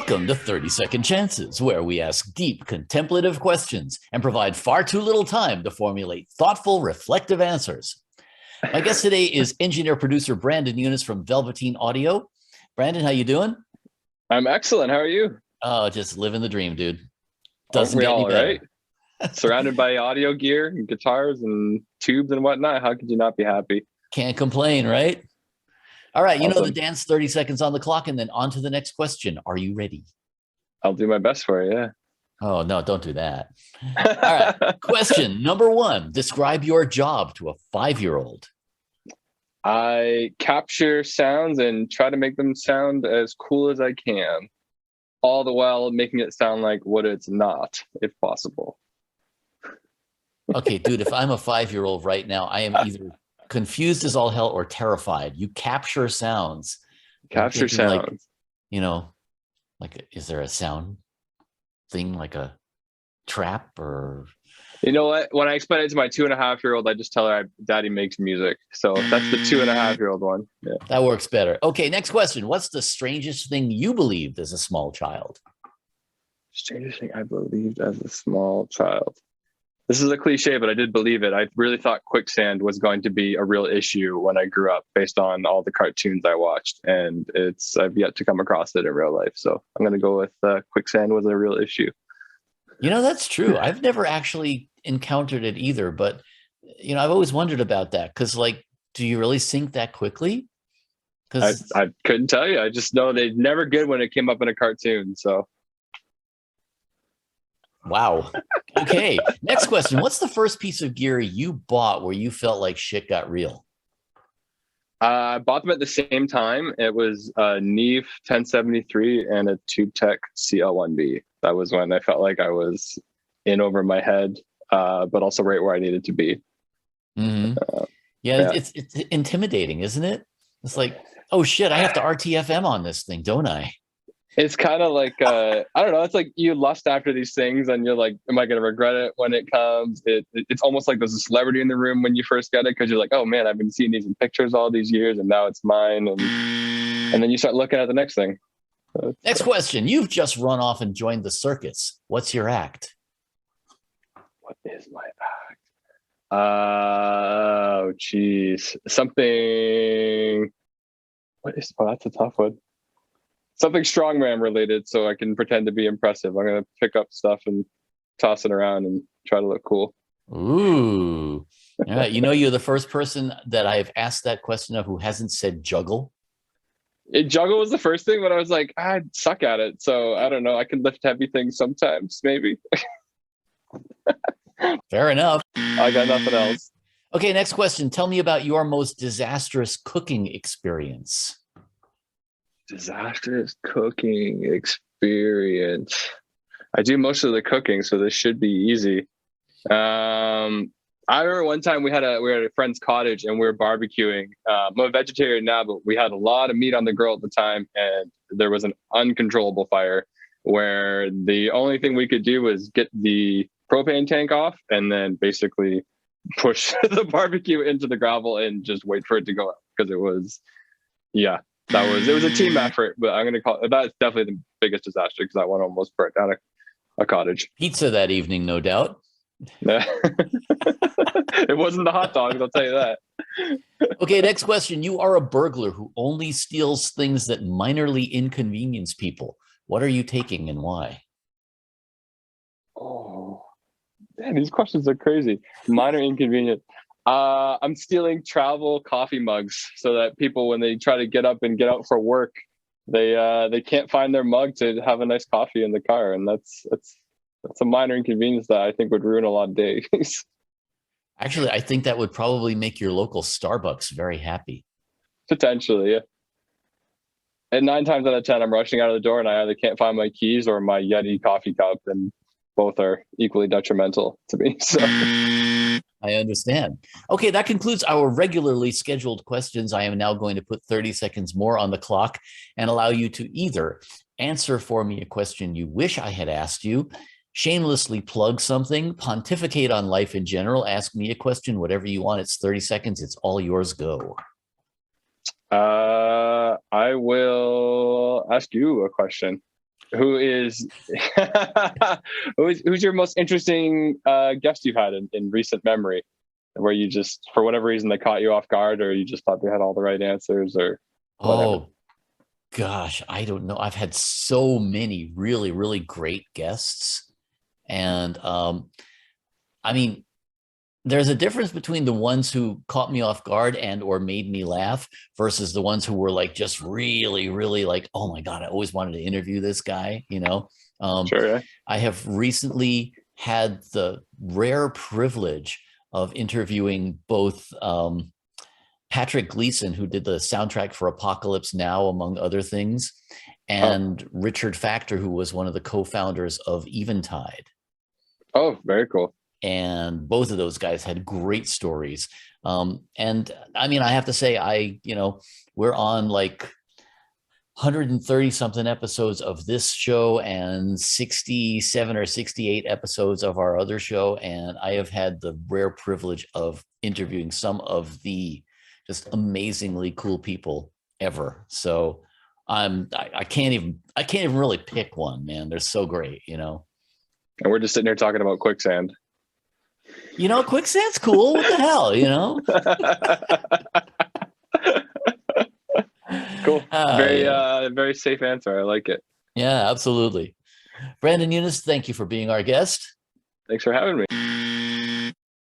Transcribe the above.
Welcome to 30-Second Chances, where we ask deep, contemplative questions and provide far too little time to formulate thoughtful, reflective answers. My guest today is engineer-producer Brandon Unis from Velveteen Audio. Brandon, how you doing? I'm excellent. How are you? Oh, just living the dream, dude. Doesn't get any better. Right? Surrounded by audio gear and guitars and tubes and whatnot. How could you not be happy? Can't complain, right? All right, you Awesome. know the dance, 30 seconds on the clock, and then on to the next question. Are you ready? I'll do my best for you, yeah. Oh, no, don't do that. All right, question number one. Describe your job to a 5-year-old. I capture sounds and try to make them sound as cool as I can, all the while making it sound like what it's not, if possible. Okay, dude, if I'm a 5-year-old right now, I am either confused as all hell or terrified. You capture sounds. Capture sounds. Like, you know, like, is there a sound thing like a trap or? You know what? When I explain it to my 2.5-year-old, I just tell her Daddy makes music. So that's the 2.5-year-old one. Yeah. That works better. Okay, next question. What's the strangest thing you believed as a small child? Strangest thing I believed as a small child. This is a cliche, but I did believe it. I really thought quicksand was going to be a real issue when I grew up based on all the cartoons I watched. And I've yet to come across it in real life. So I'm going to go with quicksand was a real issue. You know, that's true. I've never actually encountered it either, but, you know, I've always wondered about that. Cause like, do you really sink that quickly? Cause I couldn't tell you. I just know they're never good when it came up in a cartoon. So. Wow. Okay. Next question. What's the first piece of gear you bought where you felt like shit got real? I bought them at the same time. It was a Neve 1073 and a TubeTech CL1B. That was when I felt like I was in over my head, but also right where I needed to be. Mm-hmm. Yeah. It's intimidating, isn't it? It's like, oh shit, I have to RTFM on this thing, don't I? It's kind of like, I don't know. It's like you lust after these things and you're like, am I going to regret it when it comes? It's almost like there's a celebrity in the room when you first get it. Cause you're like, oh man, I've been seeing these in pictures all these years and now it's mine. And then you start looking at the next thing. Next question. You've just run off and joined the circus. What's your act? What is my act? Oh, geez. Something. Oh, that's a tough one. Something strongman related so I can pretend to be impressive. I'm going to pick up stuff and toss it around and try to look cool. Ooh. All right. You know, you're the first person that I've asked that question of who hasn't said juggle. Juggle was the first thing, but I was like, I suck at it. So I don't know. I can lift heavy things sometimes, maybe. Fair enough. I got nothing else. Okay, next question. Tell me about your most disastrous cooking experience. Disastrous cooking experience. I do most of the cooking, so this should be easy. I remember one time we had a friend's cottage and we were barbecuing. I'm a vegetarian now, but we had a lot of meat on the grill at the time, and there was an uncontrollable fire where the only thing we could do was get the propane tank off and then basically push the barbecue into the gravel and just wait for it to go out, because it was a team effort. But I'm going to call it, that's definitely the biggest disaster, because that one almost burnt down a cottage. Pizza that evening, no doubt. It wasn't the hot dogs, I'll tell you that. Okay, next question. You are a burglar who only steals things that minorly inconvenience people. What are you taking and why? Oh, man, these questions are crazy. Minor inconvenience. I'm stealing travel coffee mugs so that people, when they try to get up and get out for work, they can't find their mug to have a nice coffee in the car, and that's a minor inconvenience that I think would ruin a lot of days. Actually, I think that would probably make your local Starbucks very happy. Potentially, yeah. And 9 times out of 10, I'm rushing out of the door and I either can't find my keys or my Yeti coffee cup, and both are equally detrimental to me. So I understand. Okay, that concludes our regularly scheduled questions. I am now going to put 30 seconds more on the clock and allow you to either answer for me a question you wish I had asked you, shamelessly plug something, pontificate on life in general, ask me a question, whatever you want. It's 30 seconds. It's all yours. Go. I will ask you a question. who's your most interesting guest you've had in recent memory, where you just, for whatever reason, they caught you off guard, or you just thought they had all the right answers, or whatever? Oh gosh, I don't know. I've had so many really, really great guests. And I mean, there's a difference between the ones who caught me off guard and or made me laugh versus the ones who were like just really, really like, oh my God, I always wanted to interview this guy, you know. Sure. Yeah. I have recently had the rare privilege of interviewing both Patrick Gleason, who did the soundtrack for Apocalypse Now, among other things, and Richard Factor, who was one of the co-founders of Eventide. Oh, very cool. And both of those guys had great stories. And I mean, I have to say, we're on like 130 something episodes of this show and 67 or 68 episodes of our other show. And I have had the rare privilege of interviewing some of the just amazingly cool people ever. So I can't even really pick one, man. They're so great, you know. And we're just sitting here talking about quicksand. You know, quicksand's cool. What the hell, you know? Cool. Very safe answer. I like it. Yeah, absolutely. Brandon Unis, thank you for being our guest. Thanks for having me.